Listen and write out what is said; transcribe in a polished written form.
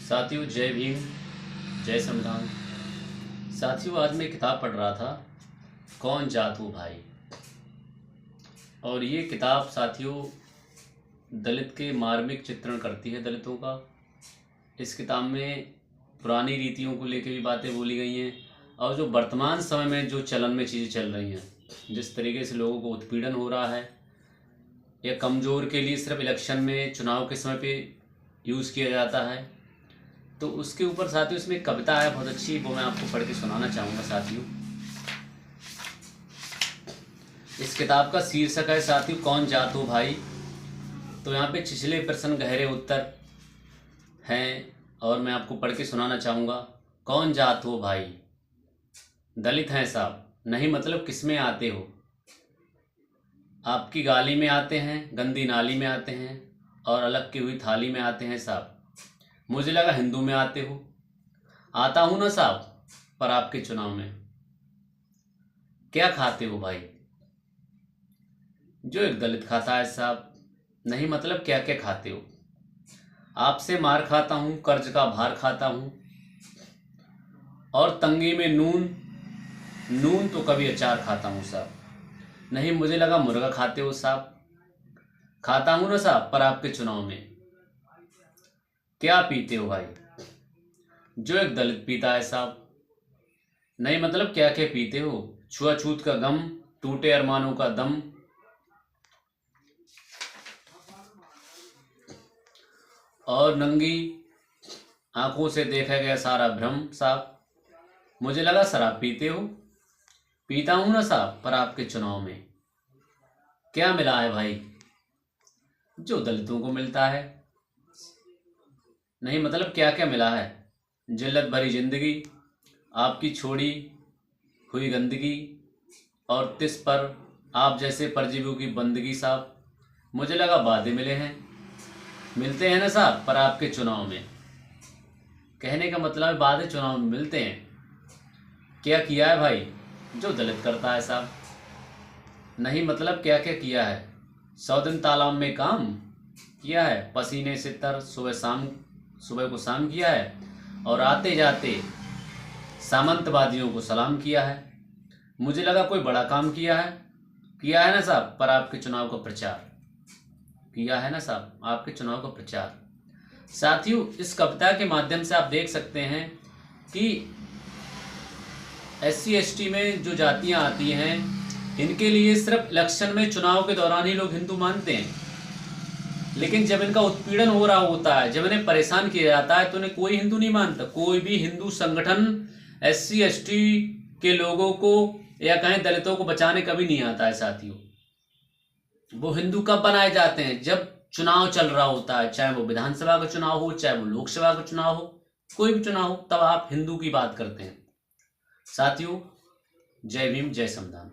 साथियों, जय भीम, जय संविधान। साथियों, आज मैं किताब पढ़ रहा था, कौन जात वो भाई। और ये किताब साथियों दलित के मार्मिक चित्रण करती है, दलितों का। इस किताब में पुरानी रीतियों को लेकर भी बातें बोली गई हैं और जो वर्तमान समय में जो चलन में चीज़ें चल रही हैं, जिस तरीके से लोगों को उत्पीड़न हो रहा है या कमज़ोर के लिए सिर्फ इलेक्शन में चुनाव के समय पे यूज़ किया जाता है, तो उसके ऊपर साथियों इसमें एक कविता है बहुत अच्छी, वो मैं आपको पढ़ के सुनाना चाहूँगा साथियों। इस किताब का शीर्षक है साथियों, कौन जात हो भाई। तो यहाँ पे छिछले प्रश्न गहरे उत्तर हैं और मैं आपको पढ़ के सुनाना चाहूँगा। कौन जात हो भाई, दलित हैं साहब, नहीं मतलब किस में आते हो। आपकी गाली में आते हैं, गंदी नाली में आते हैं और अलग की हुई थाली में आते हैं साहब। मुझे लगा हिंदू में आते हो। आता हूं ना साहब, पर आपके चुनाव में क्या खाते हो भाई, जो एक दलित खाता है साहब। नहीं मतलब क्या क्या खाते हो। आपसे मार खाता हूं, कर्ज का भार खाता हूं और तंगी में नून तो कभी अचार खाता हूं साहब। नहीं मुझे लगा मुर्गा खाते हो साहब। खाता हूं ना साहब, पर आपके चुनाव में क्या पीते हो भाई, जो एक दलित पीता है साहब। नहीं मतलब क्या क्या पीते हो। छुआछूत का गम, टूटे अरमानों का दम और नंगी आंखों से देखा गया सारा भ्रम साहब। मुझे लगा शराब पीते हो। पीता हूं ना साहब, पर आपके चुनाव में क्या मिला है भाई, जो दलितों को मिलता है। नहीं मतलब क्या क्या मिला है। जिल्लत भरी जिंदगी, आपकी छोड़ी हुई गंदगी और तिस पर आप जैसे परजीवियों की बंदगी साहब। मुझे लगा वादे मिलते हैं ना साहब, पर आपके चुनाव में। कहने का मतलब है वादे चुनाव में मिलते हैं। क्या किया है भाई, जो दलित करता है साहब। नहीं मतलब क्या क्या किया है। 100 दिन तालाब में काम किया है, पसीने से तर सुबह को शाम किया है और आते जाते सामंतवादियों को सलाम किया है। मुझे लगा कोई बड़ा काम किया है ना साहब, पर आपके चुनाव का प्रचार किया है ना साहब, आपके चुनाव का प्रचार। साथियों, इस कविता के माध्यम से आप देख सकते हैं कि SC ST में जो जातियां आती हैं, इनके लिए सिर्फ इलेक्शन में चुनाव के दौरान ही लोग हिंदू मानते हैं। लेकिन जब इनका उत्पीड़न हो रहा होता है, जब इन्हें परेशान किया जाता है, तो इन्हें कोई हिंदू नहीं मानता। कोई भी हिंदू संगठन SC ST के लोगों को या कहीं दलितों को बचाने कभी नहीं आता है साथियों। वो हिंदू कब बनाए जाते हैं, जब चुनाव चल रहा होता है, चाहे वो विधानसभा का चुनाव हो, चाहे वो लोकसभा का चुनाव हो, कोई भी चुनाव हो, तब आप हिंदू की बात करते हैं। साथियों, जय भीम, जय संविधान।